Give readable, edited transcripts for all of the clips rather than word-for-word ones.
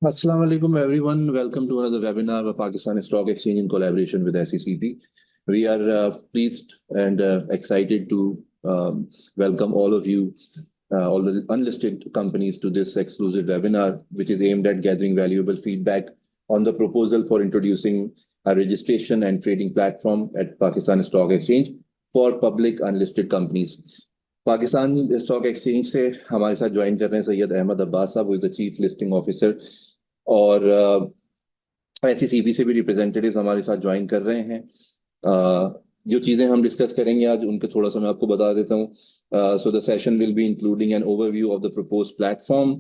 Assalamu alaikum everyone. Welcome to another webinar of Pakistan Stock Exchange in collaboration with SECP. We are pleased and excited to welcome all of you, all the unlisted companies to this exclusive webinar, which is aimed at gathering valuable feedback on the proposal for introducing a registration and trading platform at Pakistan Stock Exchange for public unlisted companies. Pakistan stock exchange से हमारे साथ join कर रहे हैं सैयद अहमद अब्बास साहब, is the chief listing officer, और SECP से भी रिप्रेजेंटेटिव्स हमारे साथ ज्वाइन कर रहे हैं। जो चीज़ें हम डिस्कस करेंगे आज उनका थोड़ा सा मैं आपको बता देता हूँ। So the session will be including an overview of the proposed platform,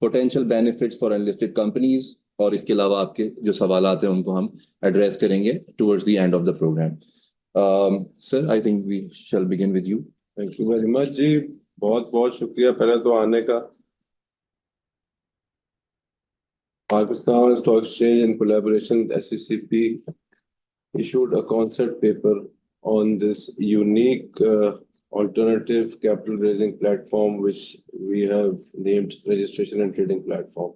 potential benefits for unlisted companies, और इसके अलावा आपके जो सवाल आते हैं उनको हम एड्रेस करेंगे towards the end of the programme. Sir, I think we shall begin with you. Thank you very much ji, बहुत बहुत शुक्रिया पहले तो आने का। Pakistan Stock Exchange in collaboration with SECP issued a concept paper on this unique alternative capital raising platform which we have named registration and trading platform.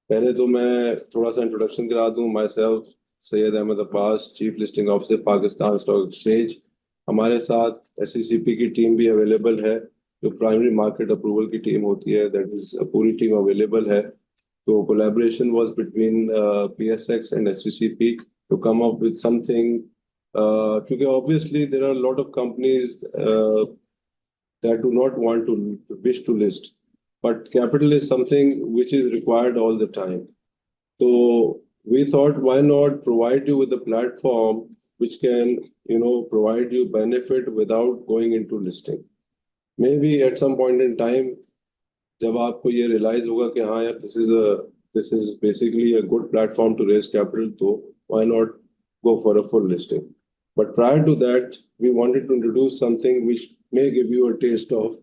पहले तो मैं थोड़ा सा इंट्रोडक्शन करा दूं। myself Syed Ahmed Abbas, chief listing officer Pakistan stock exchange. हमारे साथ SECP की टीम भी अवेलेबल है, जो प्राइमरी मार्केट अप्रूवल की टीम होती है, दैट इज पूरी टीम अवेलेबल है। So collaboration was between PSX and SCCP to come up with something. Because obviously there are a lot of companies that do not want to wish to list, but capital is something which is required all the time. So we thought, why not provide you with a platform which can, provide you benefit without going into listing. Maybe at some point in time, जब आपको ये realise होगा कि हाँ यार, this is basically a good platform to raise capital, तो why not go for a full listing. But prior to that we wanted to introduce something which may give you a taste of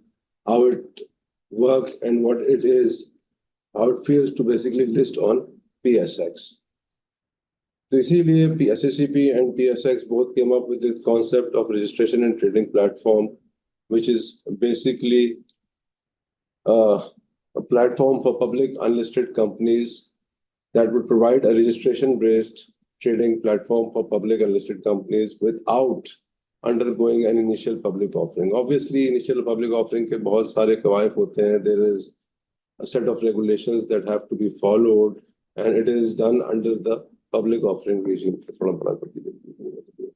how it works and what it is, how it feels to basically list on PSX। तो इसीलिए SECP and PSX both came up with this concept of registration and trading platform, which is basically a platform for public unlisted companies that would provide a registration-based trading platform for public unlisted companies without undergoing an initial public offering. Obviously, initial public offering के बहुत सारे कवायद होते हैं. There is a set of regulations that have to be followed, and it is done under the public offering regime. थोड़ा बड़ा कर दीजिए,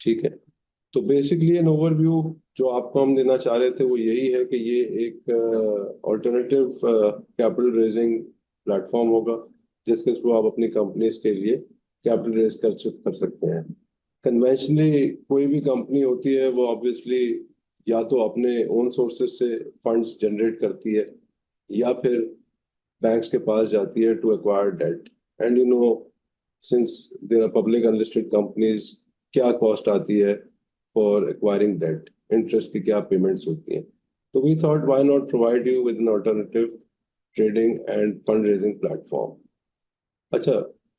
ठीक है। तो बेसिकली एन ओवरव्यू जो आपको हम देना चाह रहे थे वो यही है कि ये एक ऑल्टरनेटिव कैपिटल रेजिंग प्लेटफॉर्म होगा, जिसके थ्रू आप अपनी कंपनीज के लिए कैपिटल रेज कर सकते हैं। कन्वेंशनली कोई भी कंपनी होती है वो ऑब्वियसली या तो अपने ओन सोर्सेज से फंड्स जनरेट करती है या फिर बैंक्स के पास जाती है to acquire debt. And since there are public unlisted companies, क्या कॉस्ट आती है for acquiring debt, interest की क्या payments होती हैं। तो we thought, why not provide you with an alternative trading and fundraising platform। अच्छा,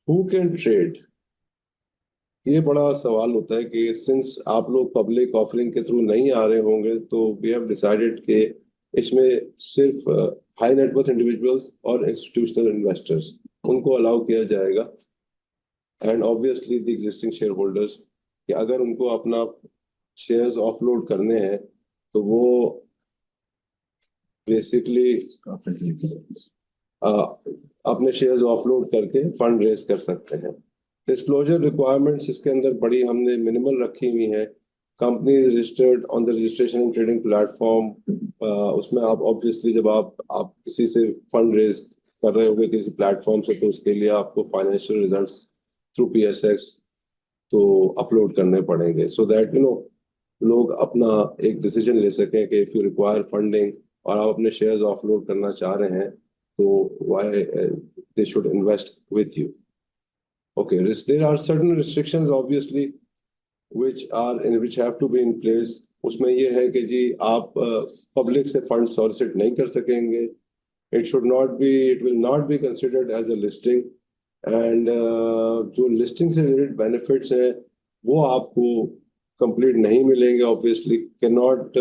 who can trade? ये बड़ा सवाल होता है कि सिंस आप लोग पब्लिक ऑफरिंग के थ्रू नहीं आ रहे होंगे, तो वी हैव डिसाइडेड कि इसमें सिर्फ हाई नेटवर्थ इंडिविजुअल्स और इंस्टीट्यूशनल इन्वेस्टर्स, उनको अलाउ किया जाएगा। And obviously the existing share holders, कि अगर उनको अपना शेयर्स ऑफलोड करने हैं तो वो बेसिकली अपने शेयर्स ऑफलोड करके फंड रेज कर सकते हैं। डिस्क्लोजर रिक्वायरमेंट्स इसके अंदर बड़ी हमने मिनिमल रखी हुई हैं। Company registered on the registration and trading platform, उसमें आप ऑब्वियसली जब आप किसी से फंड रेज कर रहे होंगे किसी प्लेटफॉर्म से, तो उसके लिए आपको फाइनेंशियल रिजल्ट्स थ्रू PSX तो अपलोड करने पड़ेंगे, सो दैट लोग अपना एक डिसीजन ले सकें कि इफ यू रिक्वायर फंडिंग और आप अपने शेयर्स ऑफलोड करना चाह रहे हैं तो why they should invest with you. Okay, there are certain restrictions obviously which have to be in place। उसमें ये है कि जी आप पब्लिक से फंड सॉलिसिट नहीं कर सकेंगे। it will not be considered as a listing, and जो लिस्टिंग से रिलेटेड बेनिफिट्स हैं वो आपको कंप्लीट नहीं मिलेंगे। Obviously can not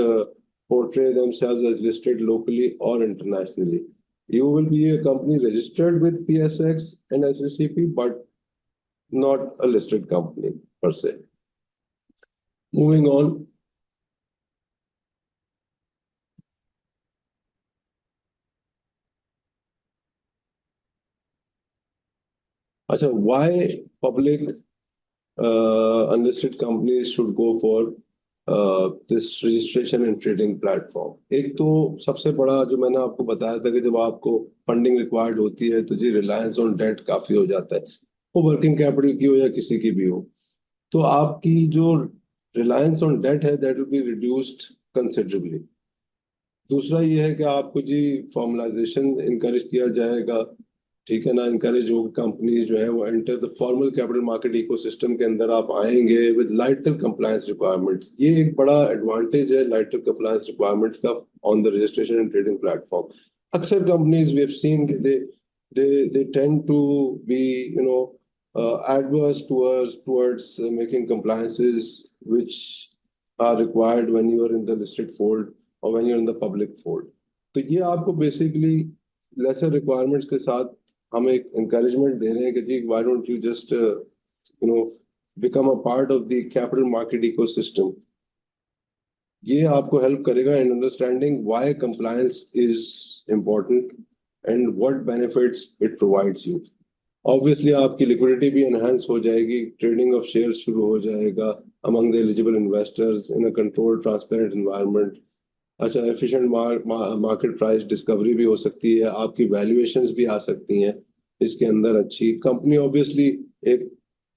portray themselves as listed locally or internationally. You will be a company registered with PSX and SCCP, but not a listed company per se. Moving on. Acha, why public unlisted companies should go for this registration and trading platform? एक तो सबसे बड़ा जो मैंने आपको बताया था कि जब आपको फंडिंग रिक्वायर्ड होती है तो जी रिलायंस ऑन डेट काफी हो जाता है, वो वर्किंग कैपिटल की हो या किसी की भी हो, तो आपकी जो रिलायंस ऑन डेट है that will be reduced considerably. दूसरा ये है कि आपको जी फॉर्मलाइजेशन इनकरेज किया जाएगा, ठीक है ना, इनकरेज होगी कंपनीज जो है वो enter the formal capital market ecosystem के अंदर आप आएंगे विद लाइटर कंप्लायंस रिक्वायरमेंट्स। ये एक बड़ा एडवांटेज है लाइटर कंप्लायंस रिक्वायरमेंट्स का on the registration and trading platform. अक्सर companies we have seen they tend to be adverse towards making compliances which are required when you are in the listed fold or when you're in the public fold। तो ये आपको basically laser requirements के साथ हम एक encouragement दे रहे हैं कि जी why don't you just become a part of the capital market ecosystem। ये आपको हेल्प करेगा in understanding why compliance is important and what benefits it provides you। Obviously आपकी liquidity भी enhance हो जाएगी, trading of shares शुरू हो जाएगा among the eligible investors in a controlled transparent environment। अच्छा, एफिशिएंट मार्केट प्राइस डिस्कवरी भी हो सकती है, आपकी वैल्यूएशंस भी आ सकती हैं इसके अंदर। अच्छी कंपनी ऑब्वियसली एक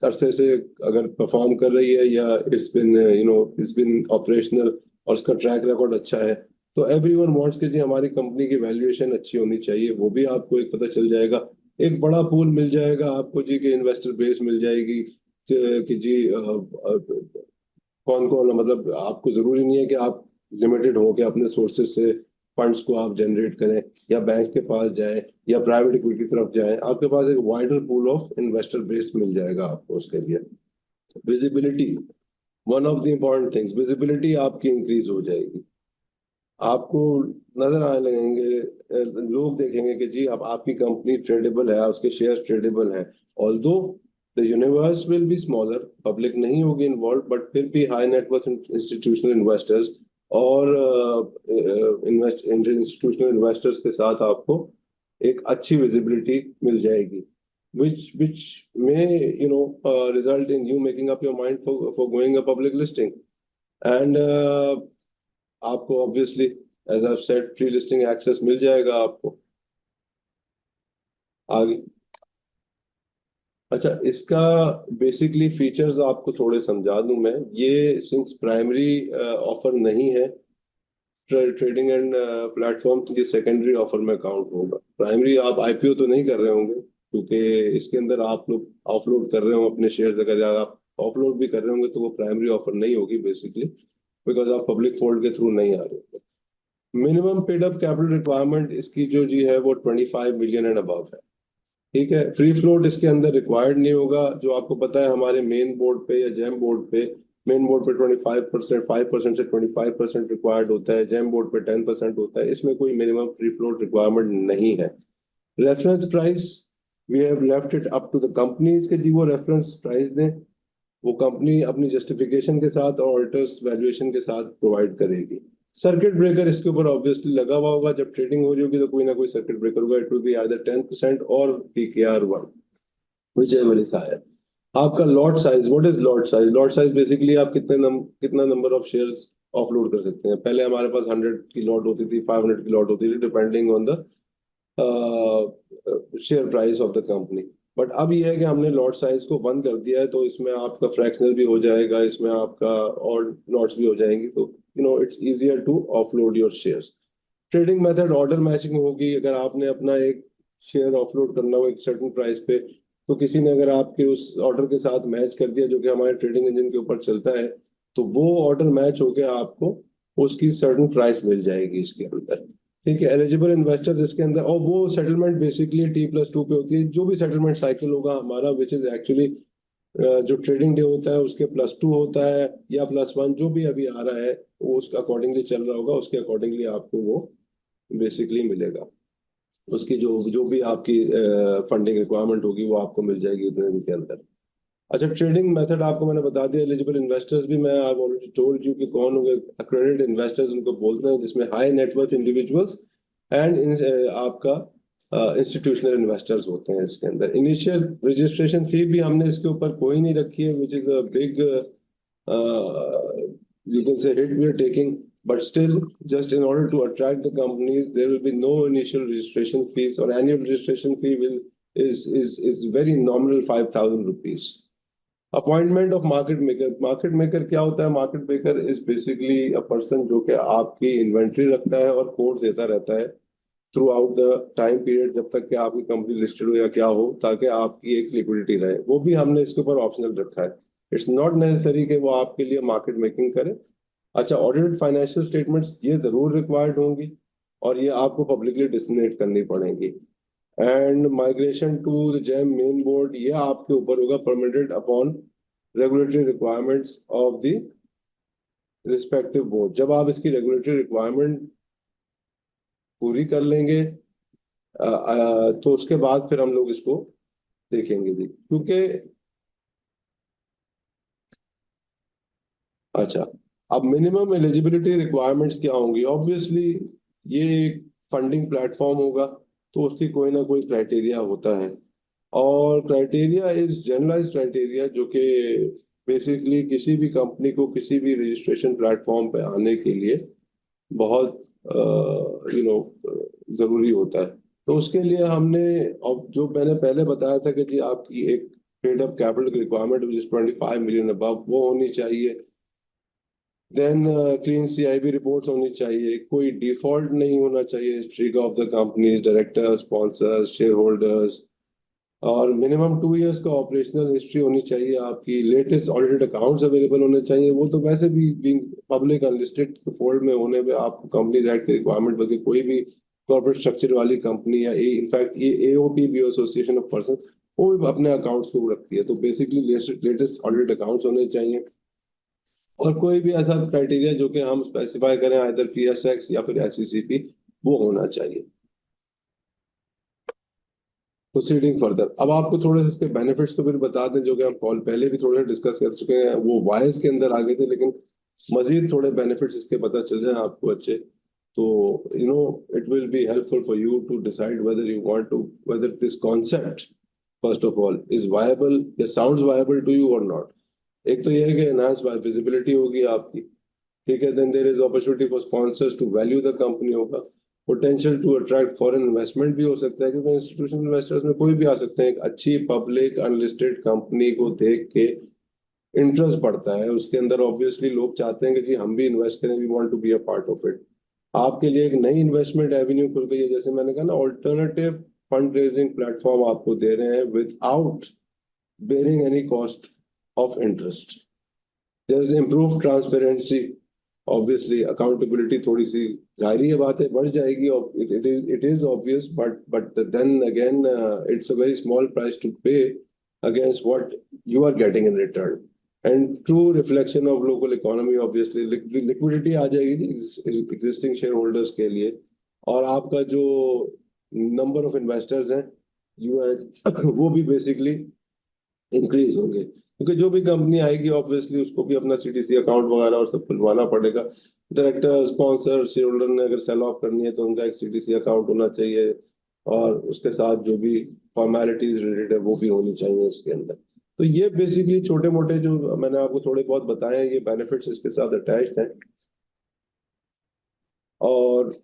अरसे से अगर परफॉर्म कर रही है या इट्स बिन ऑपरेशनल और उसका ट्रैक रिकॉर्ड अच्छा है, तो एवरीवन वांट्स कि जी हमारी कंपनी की वैल्यूएशन अच्छी होनी चाहिए, वो भी आपको एक पता चल जाएगा। एक बड़ा पूल मिल जाएगा आपको जी कि इन्वेस्टर बेस मिल जाएगी कि जी कौन कौन, मतलब आपको जरूरी नहीं है कि आप लिमिटेड हो के अपने सोर्सेज से फंड्स को आप जनरेट करें या बैंक के पास जाएं या प्राइवेट इक्विटी की तरफ जाएं, आपके पास एक wider pool of investor base मिल जाएगा आपको। उसके लिए visibility one of the important things, visibility आपकी इंक्रीज हो जाएगी, आपको नजर आने लगेंगे, लोग देखेंगे कि जी अब आपकी कंपनी ट्रेडेबल है, उसके शेयर ट्रेडेबल हैं। Although the universe will be smaller, public नहीं होगी इन्वॉल्व, बट फिर भी हाई नेटवर्थ इंस्टीट्यूशनल इन्वेस्टर्स और इंस्टीट्यूशनल इन्वेस्टर्स के साथ आपको एक अच्छी विजिबिलिटी मिल जाएगी, which may result in you making up your mind for going a public listing and आपको obviously as I said pre listing access मिल जाएगा आपको आगे। अच्छा, इसका बेसिकली फीचर्स आपको थोड़े समझा दूं मैं। ये सिंस प्राइमरी ऑफर नहीं है ट्रेडिंग एंड प्लेटफॉर्म, तो ये सेकेंडरी ऑफर में काउंट होगा। प्राइमरी आप आईपीओ तो नहीं कर रहे होंगे क्योंकि इसके अंदर आप लोग ऑफलोड कर रहे हो अपने शेयर, अगर आप ऑफलोड भी कर रहे होंगे तो वो प्राइमरी ऑफर नहीं होगी बेसिकली, बिकॉज आप पब्लिक फोल्ड के थ्रू नहीं आ रहे होंगे। Minimum paid up capital requirement इसकी जो जी है वो 25 मिलियन एंड अबव है, ठीक है। फ्री फ्लोट इसके अंदर रिक्वायर्ड नहीं होगा, जो आपको पता है हमारे मेन बोर्ड पे या जेम बोर्ड पे, मेन बोर्ड पे 25%, 5% से 25% रिक्वायर्ड होता है, जेम बोर्ड पे 10% होता है, इसमें कोई मिनिमम फ्री फ्लोट रिक्वायरमेंट नहीं है। Reference price we have left it up to the companies के जी वो रेफरेंस प्राइस दें, वो कंपनी अपनी जस्टिफिकेशन के साथ और ऑडिटर्स वैल्यूएशन के साथ प्रोवाइड करेगी। सर्किट ब्रेकर इसके ऊपर ऑब्वियसली लगा हुआ होगा, जब ट्रेडिंग हो रही होगी तो कोई ना कोई सर्किट ब्रेकर होगा, इट विल बी आइदर 10% और PKR1 व्हिचएवर इज हायर। आपका lot size, what is lot size? Lot size basically आप कितना नंबर ऑफ शेयर्स ऑफलोड कर सकते हैं। पहले हमारे पास 100 की लॉट होती थी, 500 की लॉट होती थी, depending on the share price of the company. But अब ये है कि हमने लॉट साइज को बंद कर दिया है, तो इसमें आपका फ्रैक्शनल भी हो जाएगा, इसमें आपका और लॉट्स भी हो जाएंगी, तो it's easier to offload your shares. Trading method order matching होगी। अगर आपने अपना एक शेयर ऑफलोड करना हो एक सर्टेन प्राइस पे, तो किसी ने अगर आपके उस ऑर्डर के साथ मैच कर दिया जो कि हमारे ट्रेडिंग इंजन के ऊपर चलता है, तो वो ऑर्डर मैच होके आपको उसकी सर्टेन प्राइस मिल जाएगी इसके अंदर, ठीक है। एलिजिबल इन्वेस्टर्स इसके अंदर, और वो सेटलमेंट बेसिकली T+2 पे होती है, जो भी सेटलमेंट साइकिल होगा हमारा, विच इज एक्चुअली जो ट्रेडिंग डे होता है उसके +2 होता है या +1, जो भी अभी आ रहा है वो उसका अकॉर्डिंगली चल रहा होगा, उसके अकॉर्डिंगली आपको वो बेसिकली मिलेगा। उसकी जो जो भी आपकी फंडिंग रिक्वायरमेंट होगी वो आपको मिल जाएगी उतने दिन के अंदर। अच्छा, ट्रेडिंग मेथड आपको मैंने बता दिया। एलिजिबल इन्वेस्टर्स भी मैं आई ऑलरेडी टोल्ड यू कि कौन होंगे। अक्रेडिटेड इन्वेस्टर्स उनको बोलते हैं, जिसमें हाई नेटवर्थ इंडिविजुअल्स एंड आपका इंस्टीट्यूशनल इन्वेस्टर्स होते हैं इसके अंदर। इनिशियल रजिस्ट्रेशन फी भी हमने इसके ऊपर कोई नहीं रखी है, which is a big you can say hit we are taking, but still just in order to attract the companies there will be no initial registration fees, or annual registration fee will is very nominal 5,000 rupees. Appointment of market maker. Market maker क्या होता है? Market maker is basically a person जो कि आपकी inventory रखता है और code देता रहता है through out the time period, जब तक कि आपकी कंपनी लिस्टेड हो या क्या हो, ताकि आपकी एक लिक्विडिटी रहे। वो भी हमने इसके ऊपर ऑप्शनल रखा है। इट्स नॉट नेसेसरी कि वो आपके लिए मार्केट मेकिंग करे। अच्छा, ऑडिटेड फाइनेंशियल स्टेटमेंट्स ये जरूर रिक्वायर्ड होंगी और ये आपको पब्लिकली डिस्मिनेट करनी पड़ेंगी। And migration to the GEM main board ये आपके ऊपर होगा, permitted upon regulatory requirements of the respective board. जब आप इसकी रेगुलेटरी रिक्वायरमेंट पूरी कर लेंगे तो उसके बाद फिर हम लोग इसको देखेंगे जी। क्योंकि अच्छा, अब मिनिमम एलिजिबिलिटी रिक्वायरमेंट्स क्या होंगी? ऑब्वियसली ये एक फंडिंग प्लेटफॉर्म होगा तो उसकी कोई ना कोई क्राइटेरिया होता है, और क्राइटेरिया इज जनरलाइज क्राइटेरिया जो कि बेसिकली किसी भी कंपनी को किसी भी रजिस्ट्रेशन प्लेटफॉर्म पे आने के लिए बहुत जरूरी होता है। तो उसके लिए हमने, अब जो मैंने पहले बताया था कि जी आपकी एक paid up capital requirement which is 25 million above वो होनी चाहिए। देन क्लीन सीआईबी रिपोर्ट्स होनी चाहिए, कोई डिफॉल्ट नहीं होना चाहिए हिस्ट्री का of the companies, directors, sponsors, share holders, और मिनिमम 2 इयर्स का ऑपरेशनल हिस्ट्री होनी चाहिए आपकी। लेटेस्ट ऑडिटेड अकाउंट्स अवेलेबल होने चाहिए। वो तो वैसे भी बीइंग पब्लिक अनलिस्टेड फोल्ड में होने में आपको कंपनीज एक्ट की रिक्वायरमेंट बल्कि कोई भी कॉर्पोरेट स्ट्रक्चर वाली कंपनी या इनफैक्ट ये एओपी भी, एसोसिएशन ऑफ पर्सन, वो भी अपने अकाउंट्स को रखती है। तो बेसिकली लेटेस्ट ऑडिटेड अकाउंट्स होने चाहिए, और कोई भी ऐसा क्राइटेरिया जो कि हम स्पेसिफाई करें आइदर पीएसएक्स या फिर एससीसीपी, वो होना चाहिए। प्रोसीडिंग फर्दर, अब आपको थोड़े से इसके बेनिफिट्स को फिर बता दें जो कि हम पहले भी थोड़े डिस्कस कर चुके हैं। वो वाइज के अंदर आगे थे, लेकिन मजीद थोड़े बेनिफिट्स इसके पता चल जाए आपको अच्छे, तो it will be helpful for you to decide whether you want to, whether this concept first of all is viable या साउंड्स वायबल टू यू और नॉट। एक तो ये है कि एनहांस विजिबिलिटी होगी आपकी, ठीक है। Then there is opportunity for sponsors to value the company होगा। Potential to attract foreign investment भी हो सकता है, क्योंकि इंस्टीट्यूशनल इन्वेस्टर्स में कोई भी आ सकते हैं। एक अच्छी पब्लिक अनलिस्टेड कंपनी को देख के इंटरेस्ट बढ़ता है उसके अंदर। ऑब्वियसली लोग चाहते हैं कि जी हम भी इन्वेस्ट करें, we want to be a part of it. आपके लिए एक नई इन्वेस्टमेंट एवेन्यू खुल गई है, जैसे मैंने कहा ना, ऑल्टरनेटिव फंड रेजिंग प्लेटफॉर्म आपको दे रहे हैं without bearing any cost of interest. There is improve transparency, obviously accountability थोड़ी सी जाहिर है बात है बढ़ जाएगी। It is obvious, but then again it's a very small price to pay against what you are getting in return, and true reflection of local economy. Obviously liquidity आ जाएगी एग्जिस्टिंग शेयर होल्डर्स के लिए, और आपका जो number of investors हैं US वो भी बेसिकली इंक्रीज होंगे, क्योंकि जो भी कंपनी आएगी ऑब्वियसली उसको भी अपना सीटीसी अकाउंट वगैरह और सब खुलवाना पड़ेगा। डायरेक्टर, स्पॉन्सर, शेयर होल्डर ने अगर सेल ऑफ करनी है तो उनका एक सीटीसी अकाउंट होना चाहिए, और उसके साथ जो भी फॉर्मेलिटीज रिलेटेड है वो भी होनी चाहिए उसके अंदर। तो ये बेसिकली छोटे मोटे जो मैंने आपको थोड़े बहुत बताए हैं, ये बेनिफिट्स इसके साथ अटैच्ड हैं। और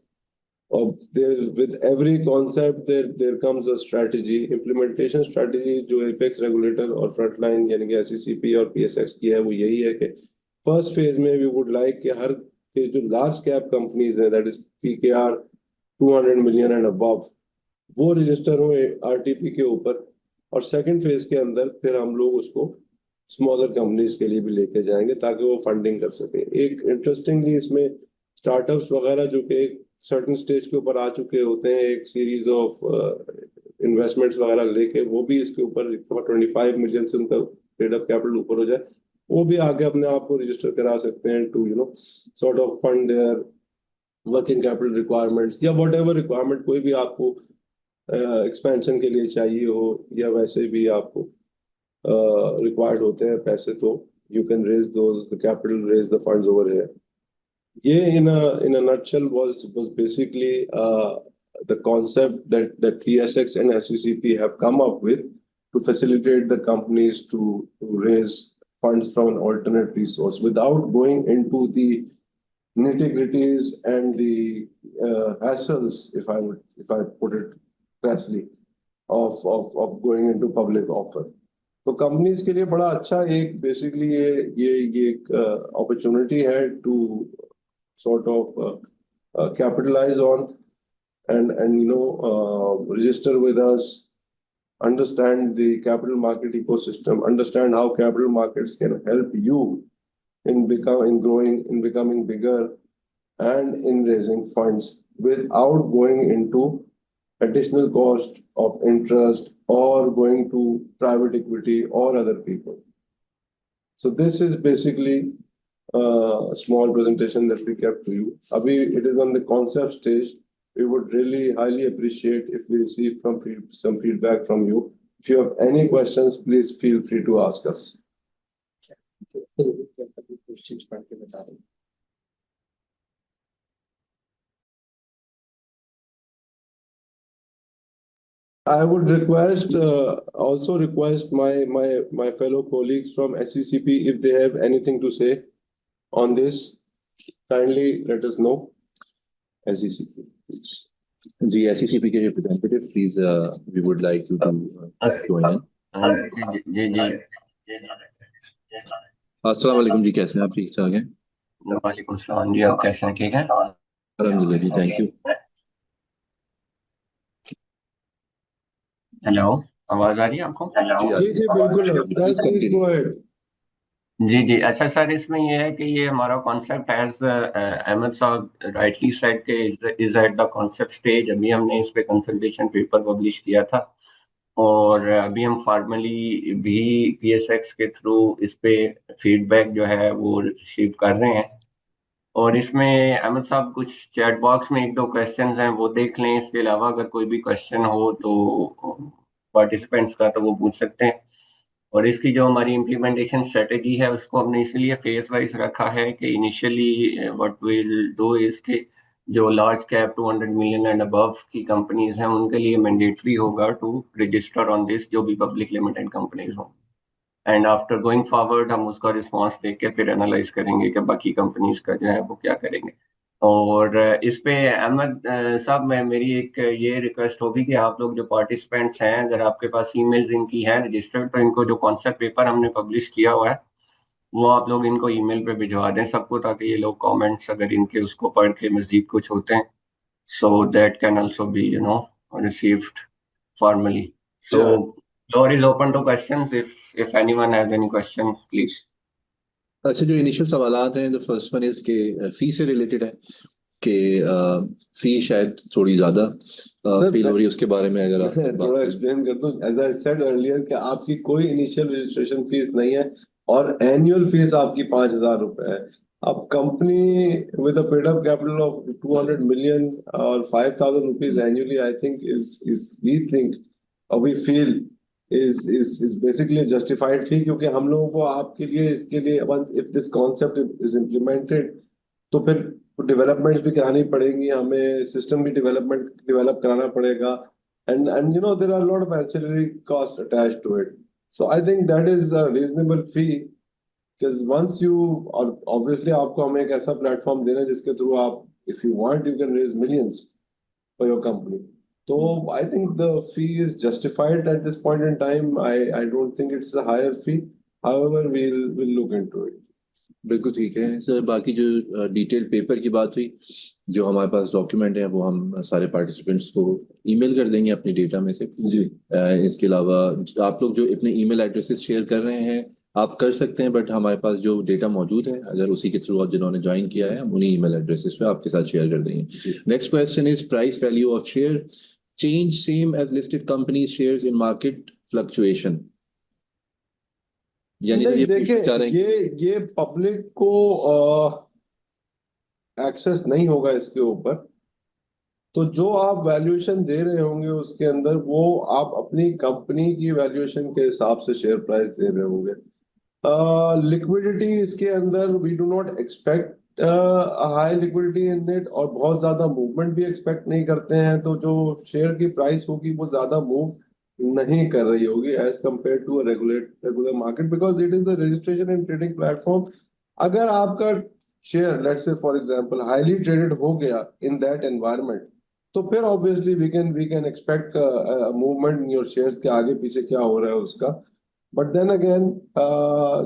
there with every concept there comes a strategy, implementation strategy जो apex regulator और frontline यानी कि SECP और PSX की है वो यही है कि फर्स्ट फेज में we would like कि हर के जो लार्ज कैप कंपनीज हैं, that is PKR 200 million and above, वो रजिस्टर हो आरटीपी के ऊपर, और सेकंड फेज के अंदर फिर हम लोग उसको स्मॉलर कंपनीज के लिए भी लेके जाएंगे ताकि वो फंडिंग कर सके। एक इंटरेस्टिंगली इसमें स्टार्टअप्स वगैरह जो कि सर्टेन स्टेज के ऊपर आ चुके होते हैं, एक सीरीज ऑफ इन्वेस्टमेंट्स वगैरह लेके, वो भी इसके ऊपर 25 मिलियन से उनका पेड अप कैपिटल ऊपर हो जाए, वो भी आगे अपने आप को रजिस्टर करा सकते हैं to sort of fund their working capital requirements या वट एवर रिक्वायरमेंट कोई भी आपको एक्सपेंशन के लिए चाहिए हो, या वैसे भी आपको रिक्वायर्ड होते हैं पैसे, तो you can raise those the capital, raise the funds over here. ये in a nutshell was basically the concept that PSX and SCCP have come up with to facilitate the companies to raise funds from an alternate resource without going into the nitty-gritties and the hassles, if I put it crassly, of going into public offer. तो companies के लिए बड़ा अच्छा एक basically ये एक opportunity है to sort of capitalize on and register with us, understand the capital market ecosystem, understand how capital markets can help you in growing, in becoming bigger, and in raising funds without going into additional cost of interest or going to private equity or other people. So this is basically a small presentation that we kept to you. Abhi, it is on the concept stage. We would really highly appreciate if we receive some feedback from you. If you have any questions, please feel free to ask us. I would request also request my fellow colleagues from SCCP, if they have anything to say on this, kindly let us know. SCCP, please. The SCCP के representative, please, we would like you to join in. जी अस्सलाम वालेकुम जी, कैसे हैं आप? ठीक ठाक हैं? वालेकुम सलाम जी, आप कैसे हैं? ठीक है, अल्हम्दुलिल्लाह जी, थैंक यू. हेलो, आवाज आ रही है आपको? जी बिल्कुल, please go ahead. जी अच्छा सर, इसमें ये है कि ये हमारा कॉन्सेप्ट एज अहमद साहब राइटली सेड के is at the concept stage. अभी हमने इस पे कंसल्टेशन पेपर पब्लिश किया था और अभी हम फॉर्मली भी PSX के थ्रू इस पे फीडबैक जो है वो रिसीव कर रहे हैं. और इसमें अहमद साहब कुछ चैट बॉक्स में 1-2 क्वेश्चंस हैं, वो देख लें. इसके अलावा अगर कोई भी क्वेश्चन हो तो पार्टिसिपेंट्स का तो वो पूछ सकते हैं. और इसकी जो हमारी इम्प्लीमेंटेशन स्ट्रेटेजी है उसको हमने इसलिए फेज वाइज रखा है कि initially what we will do is के जो large cap 200 million and above की कंपनीज हैं उनके लिए मैंडेटरी होगा टू रजिस्टर ऑन दिस, जो भी पब्लिक लिमिटेड कंपनीज हों. एंड आफ्टर गोइंग फॉरवर्ड हम उसका रिस्पॉन्स देख के फिर एनालाइज करेंगे कि बाकी कंपनीज का जो है वो क्या करेंगे. और इस पे अहमद साहब, मेरी एक ये रिक्वेस्ट होगी कि आप लोग जो पार्टिसिपेंट्स हैं, अगर आपके पास ईमेल्स इनकी हैं रजिस्टर्ड, तो इनको जो कॉन्सेप्ट पेपर हमने पब्लिश किया हुआ है वो आप लोग इनको ईमेल पे भिजवा दें सबको, ताकि ये लोग कमेंट्स अगर इनके उसको पढ़ के मजीद कुछ होते हैं so that can also be received formally. So floor is open to questions. If anyone has any question, please. अच्छा, जो इनिशियल सवालात हैं, द फर्स्ट वन इज के फी से रिलेटेड है कि फी शायद थोड़ी ज्यादा फील हो रही है, उसके बारे में अगर आप थोड़ा एक्सप्लेन कर दो. एज आई सेड अर्लियर कि आपकी कोई इनिशियल रजिस्ट्रेशन फीस नहीं है और एनुअल फीस आपकी 5,000 रुपए है. अब company with a paid up capital of 200 million और 5,000 rupees annually, I think is we think और we feel is basically a justified fee, क्योंकि हम लोगों को आपके लिए इसके लिए once if this concept is implemented तो फिर डेवलपमेंट्स भी करानी पड़ेंगी, हमें सिस्टम भी डेवलप कराना पड़ेगा, and there are a lot of ancillary costs attached to it. So I think that is a reasonable fee, because once you or obviously आपको हमें एक ऐसा प्लेटफॉर्म देना जिसके थ्रू आप if you want you can raise millions for your company. So I think the fee is justified at this point in time. I don't think it's a higher fee. However, we'll look into it. बिल्कुल ठीक है sir. बाकी जो detail paper की बात हुई, जो हमारे पास डॉक्यूमेंट है वो हम सारे पार्टिसिपेंट्स को ईमेल कर देंगे अपने डेटा में से जी. इसके अलावा आप लोग जो अपने ईमेल एड्रेसेस शेयर कर रहे हैं आप कर सकते हैं, बट हमारे पास जो डेटा मौजूद है अगर उसी के थ्रू आप जिन्होंने ज्वाइन किया है हम उन्हीं ईमेल एड्रेसेस पे आपके साथ शेयर कर देंगे. Next question is price value of share change same as listed companies shares in market fluctuation. यानी तो नहीं, ये पूछना देखिए, चाह रहे हैं ये पब्लिक को एक्सेस नहीं होगा इसके ऊपर। तो जो आप वैल्यूएशन दे रहे होंगे उसके अंदर, वो आप अपनी कंपनी की वैल्यूएशन के हिसाब से शेयर प्राइस दे रहे होंगे। लिक्विडिटी इसके अंदर we do not expect high liquidity in it, और बहुत ज्यादा मूवमेंट भी एक्सपेक्ट नहीं करते हैं। तो जो शेयर की प्राइस होगी वो ज्यादा मूव नहीं कर रही होगी as compare to regular market, because it is the registration and trading platform. अगर आपका share let's say for example highly traded हो गया इन दैट एनवायरनमेंट, तो फिर obviously we can expect movement in your shares के आगे पीछे क्या हो रहा है उसका। But then again,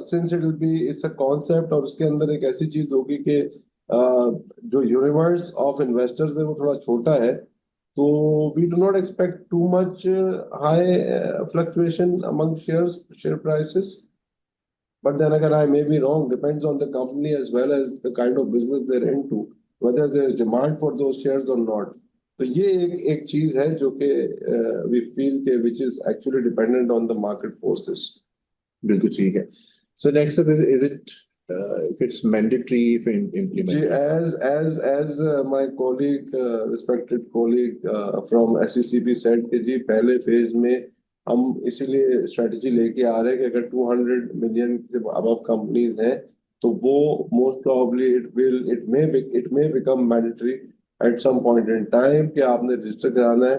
since it will be it's a concept, और उसके अंदर एक ऐसी चीज होगी कि जो यूनिवर्स ऑफ इन्वेस्टर्स है वो थोड़ा छोटा है, तो we do not expect too much high fluctuation among share prices. But then again, I may be wrong. Depends on the company as well as the kind of business they're into, whether there is demand for those shares or not. तो ये एक चीज है जो कि we feel के which is actually dependent on the market forces. बिल्कुल ठीक है. So next up is it if it's mandatory if ji, implemented? as my colleague, respected colleague from SECB said कि जी पहले फेज में हम इसीलिए स्ट्रेटजी लेके आ रहे हैं कि अगर 200 मिलियन से अबव कंपनीज हैं तो वो most probably it may become mandatory at some point in time कि आपने रजिस्टर कराना है.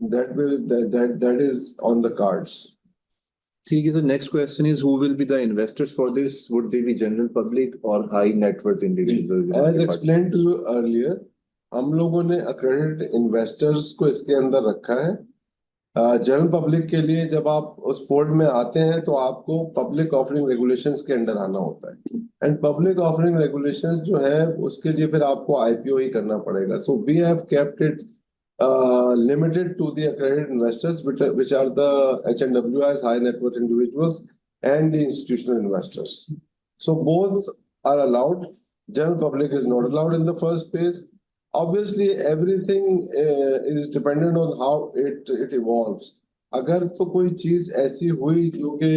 That is on the cards. ठीक है. So next question is who will be the investors for this? Would they be general public or high net worth individuals? As explained to you earlier, हम लोगों ने accredited investors को इसके अंदर रखा है. जनरल पब्लिक के लिए जब आप उस फोल्ड में आते हैं तो आपको पब्लिक ऑफरिंग रेगुलेशंस के अंडर आना होता है, एंड पब्लिक ऑफरिंग रेगुलेशंस जो है उसके लिए फिर आपको आईपीओ ही करना पड़ेगा. So we have kept it limited to the accredited investors, which are the HNWIs, high net worth individuals, and the institutional investors. So both are allowed. General public is not allowed in the first phase. Obviously, everything is dependent on how it evolves. अगर तो कोई चीज ऐसी हुई जो कि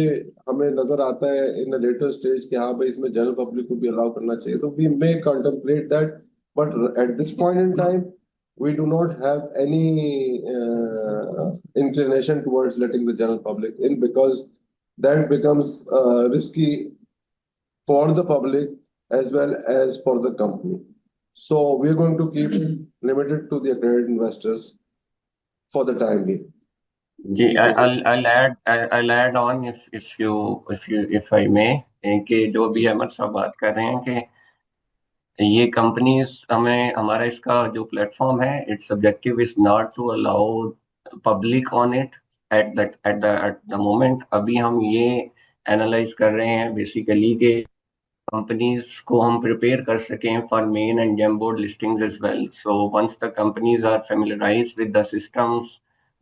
हमें नजर आता है इन अ लेटर स्टेज कि हाँ भाई इसमें जनरल पब्लिक को भी अलाउ करना चाहिए, तो we may contemplate that. But at this point in time we do not have any inclination towards letting the general public in, because that becomes risky for the public as well as for the company. So we are going to keep it limited to the accredited investors for the time being. जी, I'll add on if I may, कि जो भी अहमद साहब बात कर रहे हैं कि ये कंपनीज हमें हमारा इसका जो प्लेटफॉर्म है it's objective is not to allow public on it at the moment. अभी हम ये एनालाइज कर रहे हैं बेसिकली कि कंपनीज को हम प्रिपेयर कर सकें for main and GEM board listings as well. So once the companies are familiarised with the systems,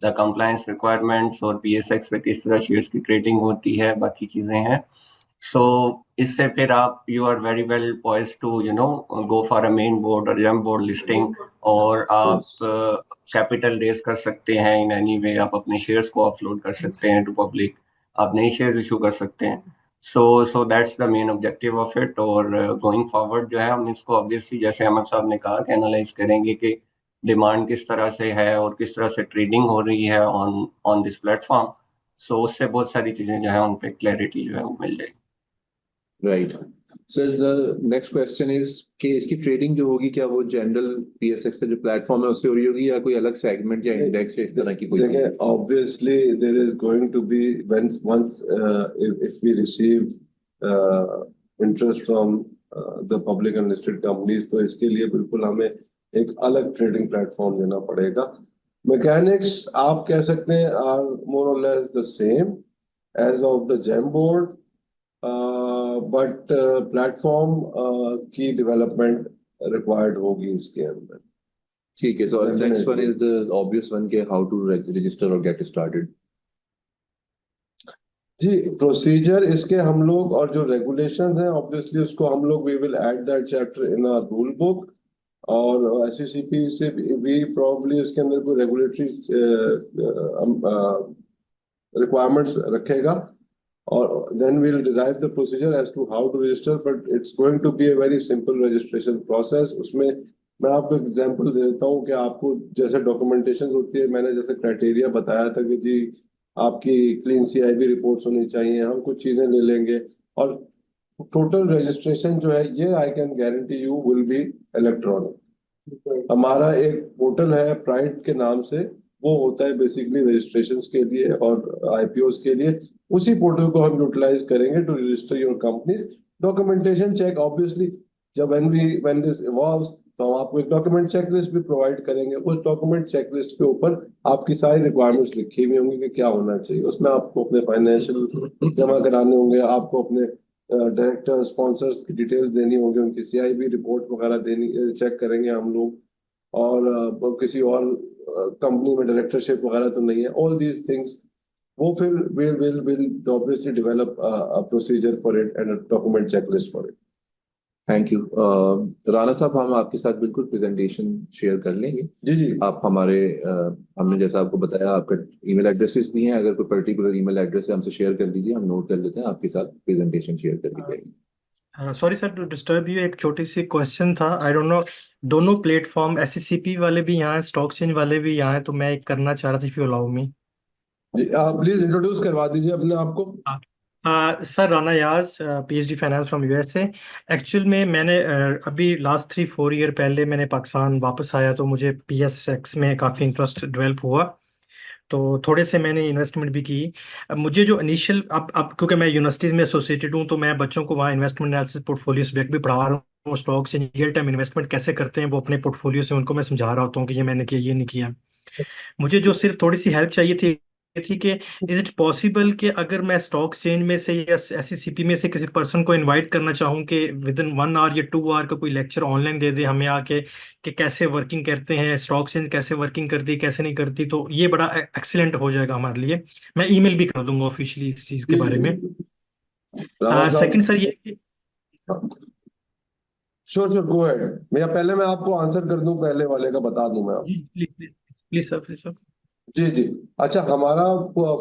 the compliance requirements और पीएसएक्स पे किस तरह शेयर्स की ट्रेडिंग होती है, बाकी चीजें हैं. सो इससे फिर आप you are very well poised to go for a main board और जेम बोर्ड लिस्टिंग, और आप कैपिटल रेज कर सकते हैं इन एनी वे. आप अपने शेयर्स को ऑफलोड कर सकते हैं टू पब्लिक, आप नए शेयर इशू कर सकते हैं. So that's the main objective of it. और गोइंग फॉरवर्ड जो है हम इसको ऑब्वियसली जैसे अहमद साहब ने कहा कि एनालाइज करेंगे कि डिमांड किस तरह से है और किस तरह से ट्रेडिंग हो रही है ऑन दिस प्लेटफॉर्म. सो उससे बहुत सारी चीजें जो है उन पे क्लैरिटी जो है वो मिल जाएगी. Right sir. The next question is कि इसकी ट्रेडिंग जो होगी क्या वो जनरल पीएसएक्स का जो प्लेटफॉर्म है उससे हो रही होगी या कोई अलग सेगमेंट या इंडेक्स या इस तरह की कोई? देखिए, obviously there is going to be once if we receive interest from the public and listed companies, तो इसके लिए बिल्कुल हमें एक अलग ट्रेडिंग प्लेटफॉर्म देना पड़ेगा. मैकेनिक्स आप कह सकते हैं आर मोर और less the same as of the GEM board, but platform की डेवलपमेंट रिक्वायर्ड होगी इसके अंदर. ठीक है. So next one is the obvious one के हाउ टू रजिस्टर और गेट स्टार्टेड. जी, प्रोसीजर इसके हम लोग और जो रेगुलेशंस हैं ऑब्वियसली उसको हम लोग we will add that chapter in our rule book. और एससीसीपी से भी प्रॉब्ली उसके अंदर कोई रेगुलेटरी requirements रखेगा और then we'll derive the procedure as to how to register, but it's going to be a very simple registration process. उसमें मैं आपको एग्जांपल दे देता हूँ कि आपको जैसे डॉक्यूमेंटेशन होती है, मैंने जैसे क्राइटेरिया बताया था कि जी आपकी क्लीन CIB रिपोर्ट्स होनी चाहिए, हम कुछ चीजें ले लेंगे और टोटल रजिस्ट्रेशन जो है ये I can guarantee you will be electronic. हमारा एक पोर्टल है प्राइड के नाम से, वो होता है बेसिकली रजिस्ट्रेशंस के लिए और IPOs के लिए। उसी पोर्टल को हम यूटिलाइज करेंगे to register your companies. Documentation check obviously जब व्हेन दिस इवॉल्व्स तो हम आपको एक डॉक्यूमेंट चेकलिस्ट भी प्रोवाइड करेंगे। उस डॉक्यूमेंट चेकलिस्ट के ऊपर आपकी सारी रिक्वायरमेंट्स लिखी हुई होंगी कि क्या होना चाहिए। उसमें आपको अपने फाइनेंशियल जमा कराने होंगे, आपको अपने डायरेक्टर स्पॉन्सर्स की डिटेल्स देनी होगी, उनकी CIB रिपोर्ट वगैरह देनी, चेक करेंगे हम लोग। और किसी और कंपनी में डायरेक्टरशिप वगैरह तो नहीं है, ऑल दीज थिंग्स वो फिर will obviously develop a procedure for it and a document checklist for it. Thank you. Rana साहब, हम आपके साथ बिल्कुल प्रेजेंटेशन शेयर कर लेंगे। जी जी आप हमारे हमने जैसा आपको बताया आपका ईमेल एड्रेसेस भी हैं, अगर कोई पर्टिकुलर ईमेल एड्रेस है हमसे शेयर कर दीजिए, हम नोट कर लेते हैं, आपके साथ प्रेजेंटेशन शेयर कर दी जाएगी। Sorry sir to disturb you, एक छोटी सी क्वेश्चन था। आई डोंट नो, दोनों प्लेटफॉर्म SCCP वाले भी यहाँ हैं, स्टॉक एक्सचेंज वाले भी यहाँ हैं, तो मैं एक करना चाह रहा था, इफ यू अलाउ मी। जी आप प्लीज इंट्रोड्यूस करवा दीजिए अपने आप को। सर राना याज, PhD finance from USA। Actual में मैंने अभी लास्ट 3-4 ईयर पहले मैंने पाकिस्तान वापस आया, तो मुझे PSX में काफ़ी इंटरेस्ट डेवलप हुआ, तो थोड़े से मैंने इन्वेस्टमेंट भी की। अब मुझे जो इनिशियल अब क्योंकि मैं यूनिवर्सिटीज़ में एसोसिएटेड हूँ, तो मैं बच्चों को वहाँ इन्वेस्टमेंट एनालिसिस पोर्टफोलियो बैक भी पढ़ा रहा हूँ। Stocks in real time investment कैसे करते हैं वो अपने पोर्टफोलियो से उनको मैं समझा रहा होता हूँ कि ये मैंने किया, ये नहीं किया। मुझे जो सिर्फ थोड़ी सी हेल्प चाहिए थी कि इज इट पॉसिबल कि अगर मैं स्टॉक एक्सचेंज में से या SCCP में से किसी पर्सन को इनवाइट करना चाहूँ कि विद इन 1 आवर या 2 आवर का कोई लेक्चर ऑनलाइन दे दे हमें आके, कि कैसे वर्किंग करते हैं स्टॉक एक्सचेंज, कैसे वर्किंग करती है, कैसे नहीं करती, तो ये बड़ा एक्सीलेंट हो जाएगा हमारे लिए। मैं ईमेल भी कर दूंगा ऑफिशियली इस चीज़ के बारे में। राणा सेकंड सर साहब, ये श्योर श्योर गो अहेड। मैं पहले मैं आपको आंसर कर दूं, पहले वाले का बता दूं मैं आपको। Please please please sir, please sir. जी जी। अच्छा, हमारा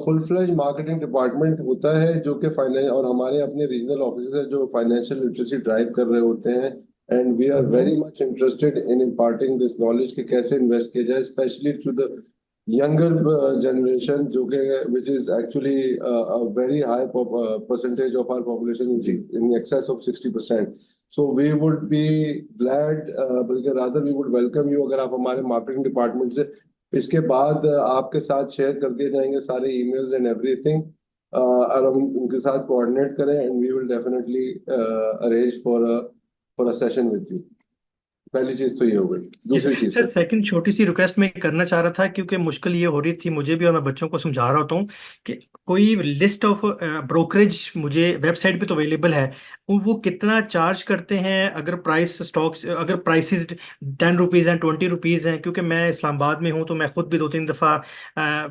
फुल फ्लेज मार्केटिंग डिपार्टमेंट होता है जो कि फाइनेंस, और हमारे अपने रीजनल ऑफिस है जो फाइनेंशियल लिटरेसी ड्राइव कर रहे होते हैं। And we are very much interested in imparting this knowledge कि कैसे इन्वेस्ट किया जाए, specially to the younger generation जो कि which is actually a very high percentage of our population in excess of 60%. So we would be glad, बल्कि rather we would welcome you अगर आप हमारे मार्केटिंग डिपार्टमेंट से इसके बाद आपके साथ शेयर कर दिए जाएंगे सारे ईमेल्स एंड एवरीथिंग, और हम उनके साथ कोऑर्डिनेट करें and we will definitely arrange for a session with you. पहली चीज तो ये हो गई। दूसरी चीज सर सेकंड छोटी सी रिक्वेस्ट मैं करना चाह रहा था, क्योंकि मुश्किल ये हो रही थी मुझे भी और मैं बच्चों को समझा रहा होता हूँ कि कोई लिस्ट ऑफ ब्रोकरेज मुझे वेबसाइट पे तो अवेलेबल है, वो कितना चार्ज करते हैं, अगर प्राइस स्टॉक्स अगर प्राइसेस 10 रुपीज़ हैं, 20 रुपीज़ हैं, क्योंकि मैं इस्लामाबाद में हूँ, तो मैं खुद भी 2-3 दफ़ा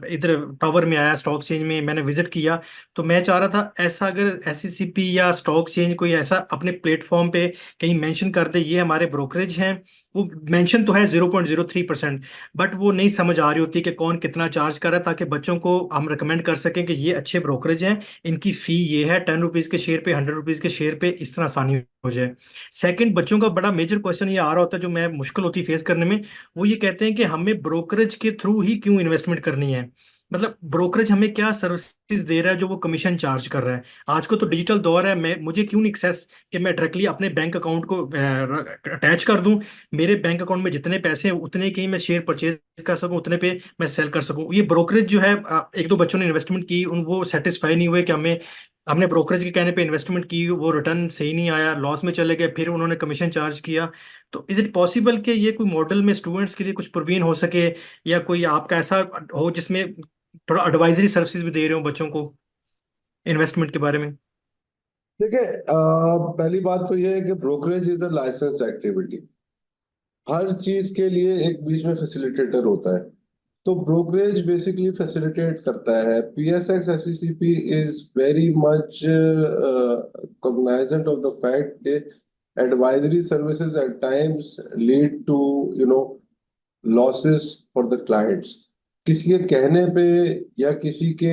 इधर टावर में आया, स्टॉक एक्सचेंज में मैंने विजिट किया। तो मैं चाह रहा था ऐसा अगर SCCP या स्टॉक एक्सचेंज कोई ऐसा अपने प्लेटफॉर्म पे कहीं मेंशन कर दे ये हमारे ब्रोकरेज हैं। वो मेंशन तो है 0.03%, बट वो नहीं समझ आ रही होती कि कौन कितना चार्ज कर रहा है, ताकि बच्चों को हम रिकमेंड कर सकें कि ये अच्छे ब्रोकरेज हैं, इनकी फ़ी ये है, 10 रुपीज़ के शेयर पे, 100 रुपीज़ के शेयर पे, इस तरह आसानी हो जाए। सेकंड, बच्चों का बड़ा मेजर क्वेश्चन ये आ रहा होता है जो मैं मुश्किल होती है फेस करने में, वो ये कहते हैं कि हमें ब्रोकरेज के थ्रू ही क्यों इन्वेस्टमेंट करनी है, मतलब ब्रोकरेज हमें क्या सर्विसेज दे रहा है जो वो कमीशन चार्ज कर रहा है। आज को तो डिजिटल दौर है, मैं मुझे क्यों नहीं एक्सेस कि मैं डायरेक्टली अपने बैंक अकाउंट को अटैच कर दूं, मेरे बैंक अकाउंट में जितने पैसे हैं उतने के ही मैं शेयर परचेज कर सकूं, उतने पे मैं सेल कर सकूं। ये ब्रोकरेज जो है, एक दो बच्चों ने इन्वेस्टमेंट की, उन वो सेटिस्फाई नहीं हुए कि हमने ब्रोकरेज के कहने पे इन्वेस्टमेंट की, वो रिटर्न सही नहीं आया, लॉस में चले गए, फिर उन्होंने कमीशन चार्ज किया। तो इज इट पॉसिबल कि ये कोई मॉडल में स्टूडेंट्स के लिए कुछ प्रोवीन हो सके, या कोई आपका ऐसा हो जिसमें थोड़ा एडवाइजरी सर्विसेज भी दे रहे हो बच्चों को इन्वेस्टमेंट के बारे में? देखिए, पहली बात तो ये है कि brokerage is a licensed activity. हर चीज के लिए एक बीच में फैसिलिटेटर होता है, तो ब्रोकरेज बेसिकली फैसिलिटेट करता है। PSX SCCP is very much cognizant of the fact that advisory services at times lead to losses for the clients। किसी के कहने पे या किसी के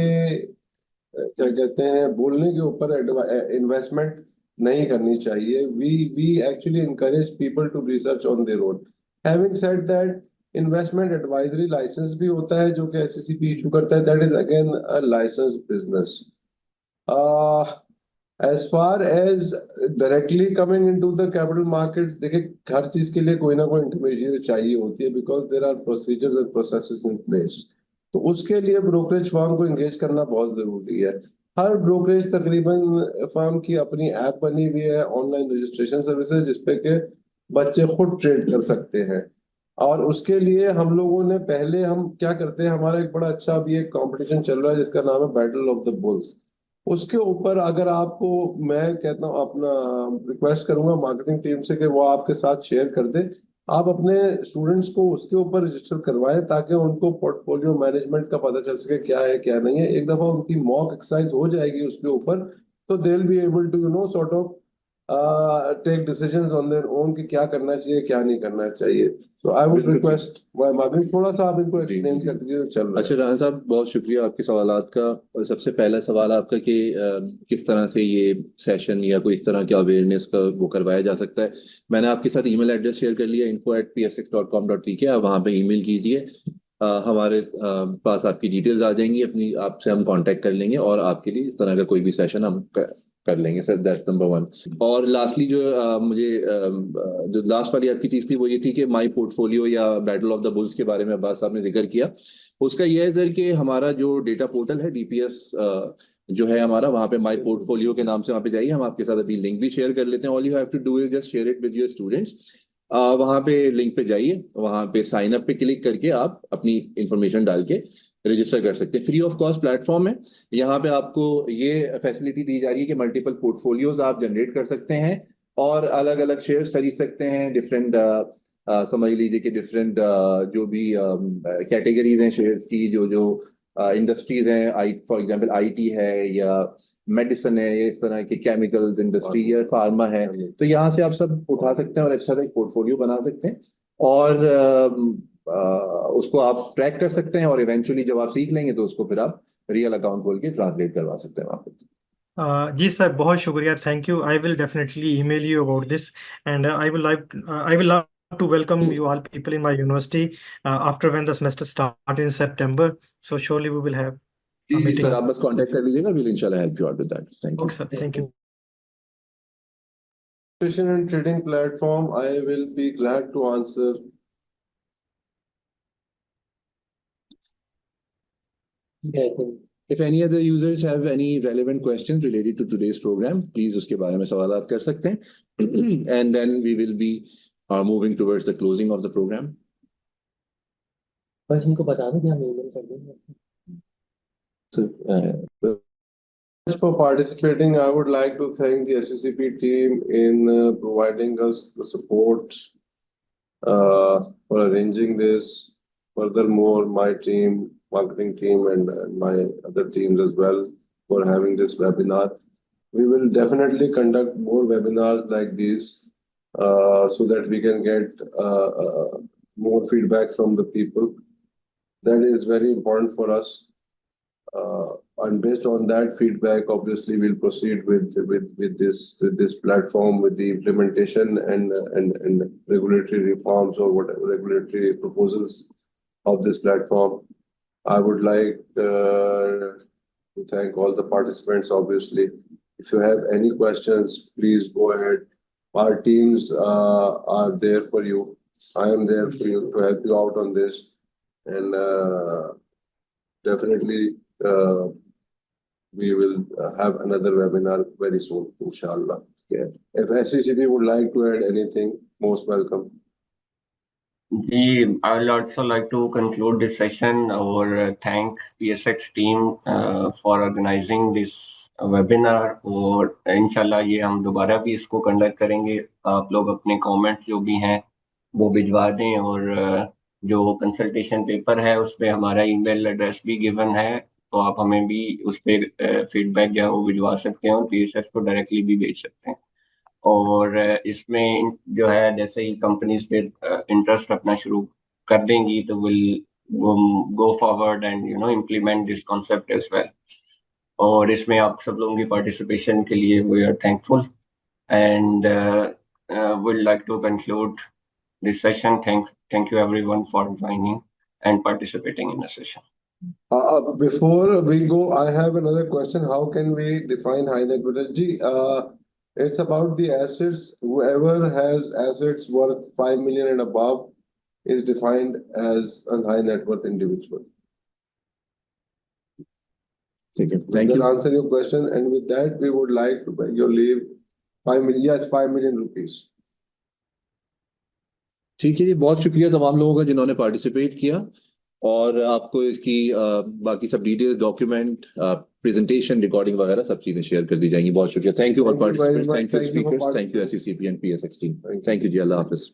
क्या कहते हैं, बोलने के ऊपर इन्वेस्टमेंट नहीं करनी चाहिए. We actually encourage people to research on their own. Having said that, investment advisory license भी होता है जो कि एससीसीपी इशू करता है. That is again a license business. As far as directly coming into the capital markets, देखिए हर चीज के लिए कोई ना कोई इंटरमीडिएट चाहिए होती है, because there are procedures and processes in place. तो उसके लिए ब्रोकरेज फर्म को एंगेज करना बहुत जरूरी है. हर ब्रोकरेज तकरीबन फर्म की अपनी ऐप बनी हुई है, ऑनलाइन रजिस्ट्रेशन सर्विसेज, जिसपे के बच्चे खुद ट्रेड कर सकते हैं. और उसके लिए हम लोगों ने पहले, हम क्या करते हैं, हमारा एक बड़ा अच्छा अभी एक कंपटीशन चल रहा है जिसका नाम है बैटल ऑफ द बुल्स. उसके ऊपर अगर आपको, मैं कहता हूँ, अपना रिक्वेस्ट करूंगा मार्केटिंग टीम से कि वो आपके साथ शेयर कर दे. आप अपने स्टूडेंट्स को उसके ऊपर रजिस्टर करवाएं ताकि उनको पोर्टफोलियो मैनेजमेंट का पता चल सके क्या है क्या नहीं है. एक दफा उनकी मॉक एक्सरसाइज हो जाएगी उसके ऊपर, तो they will be able to sort of take decisions on their own कि क्या करना चाहिए क्या नहीं करना चाहिए. तो आई वुड बिल्कुल. रिक्वेस्ट मार्केटिंग, थोड़ा सा आप इनको जी, एक्सप्लेन जी. कर दीजिए जो चल रहा अच्छा है. राना साहब, बहुत शुक्रिया आपके सवालात का. और सबसे पहला सवाल आपका कि किस तरह से ये सेशन या कोई इस तरह के अवेयरनेस का वो करवाया जा सकता है. मैंने आपके साथ ईमेल एड्रेस शेयर कर लिया, info@psx.com.pk. आप वहाँ पे ईमेल कीजिए. हमारे पास आपकी डिटेल्स आ जाएंगी, अपनी आपसे हम कांटेक्ट कर लेंगे और आपके लिए इस तरह का कोई भी सेशन हम कर लेंगे सर. That's number one. और लास्टली जो मुझे जो लास्ट वाली आपकी चीज थी वो ये थी कि माई पोर्टफोलियो या बैटल ऑफ द बुल्स के बारे में अब्बास साहब ने जिक्र किया. उसका यह है सर कि हमारा जो डेटा पोर्टल है डीपीएस जो है हमारा, वहाँ पे माई पोर्टफोलियो के नाम से वहाँ पे जाइए. हम आपके साथ अभी लिंक भी शेयर कर लेते हैं. All you have to do is just share it with your students. वहाँ पे लिंक पे जाइए, वहाँ पे साइन अप पे क्लिक करके आप अपनी इंफॉर्मेशन डाल के रजिस्टर कर सकते हैं. फ्री ऑफ कॉस्ट प्लेटफॉर्म है. यहाँ पे आपको ये फैसिलिटी दी जा रही है कि मल्टीपल पोर्टफोलियोज आप जनरेट कर सकते हैं और अलग अलग शेयर्स खरीद सकते हैं. डिफरेंट समझ लीजिए कि डिफरेंट जो भी कैटेगरीज हैं शेयर्स की, जो जो इंडस्ट्रीज हैं, आई फॉर एग्जांपल आईटी है या मेडिसिन है या इस तरह के केमिकल्स इंडस्ट्री या फार्मा है, तो यहाँ से आप सब उठा सकते हैं और अच्छा सा एक पोर्टफोलियो बना सकते हैं. और उसको आप ट्रैक कर सकते हैं और इवेंचुअली जब आप सीख लेंगे तो उसको फिर आप रियल अकाउंट खोल के ट्रांसलेट करवा सकते हैं वहाँ पे. जी सर, बहुत शुक्रिया. Thank you. I will definitely email you about this and I will love to welcome you all people in my university after when the semester start in September. So surely we will have a जी meeting. Sir, आप बस contact कर लीजिएगा. Will इंशाल्लाह help you out with that. Thank you. Okay sir, thank you. And trading platform, I will be glad to answer. If any other users have any relevant questions related to today's program, please उसके बारे में सवालात कर सकते हैं. And then we will be moving towards the closing of the program. बस इनको बता दो कि हम ईमेल कर देंगे. So, For participating, I would like to thank the SCCP team in providing us the support for arranging this. Furthermore, my team, marketing team, and my other teams as well for having this webinar. We will definitely conduct more webinars like these so that we can get more feedback from the people. That is very important for us. And based on that feedback, obviously we'll proceed with this platform, with the implementation and regulatory reforms or whatever regulatory proposals of this platform. I would like to thank all the participants. Obviously, if you have any questions, please go ahead. Our teams are there for you. I am there for you to help you out on this, and definitely. We will have another webinar very soon, inshallah. Yeah. If SCCP would like to add anything, most welcome. I will also like to conclude this session or thank PSX team for organizing this webinar. और इंशाल्लाह ये हम दोबारा भी इसको conduct करेंगे. आप लोग अपने कमेंट्स जो भी हैं वो भिजवा दें और जो कंसल्टेशन पेपर है उस पर हमारा ईमेल एड्रेस भी गिवन है, तो आप हमें भी उस पर फीडबैक जो है वो भिजवा सकते हैं और PSX को डायरेक्टली भी भेज सकते हैं. और इसमें जो है जैसे ही कंपनीज पे इंटरेस्ट अपना शुरू कर देंगी तो will go forward and implement this concept as well. और इसमें आप सब लोगों की पार्टिसिपेशन के लिए we are thankful and would like to conclude this session. Thank you everyone for joining and participating in the session. Before we go, I have another question. How can we define high net worth? It's about the assets. Whoever has assets worth 5 million and above is defined as a high net worth individual. ठीक है, Does thank that you. answer your question? And with that, we would like to beg your leave. 5 million, yes, 5 million rupees. ठीक है जी, बहुत शुक्रिया तमाम लोगों का जिन्होंने पार्टिसिपेट किया, और आपको इसकी बाकी सब डिटेल्स, डॉक्यूमेंट, प्रेजेंटेशन, रिकॉर्डिंग वगैरह सब चीजें शेयर कर दी जाएंगी. बहुत शुक्रिया. Thank you for Thank you very participate. much. Thank you Thank you for speakers. Thank you participating. SCCP and PS16. Thank you. Thank you जी. अल्लाह हाफिज.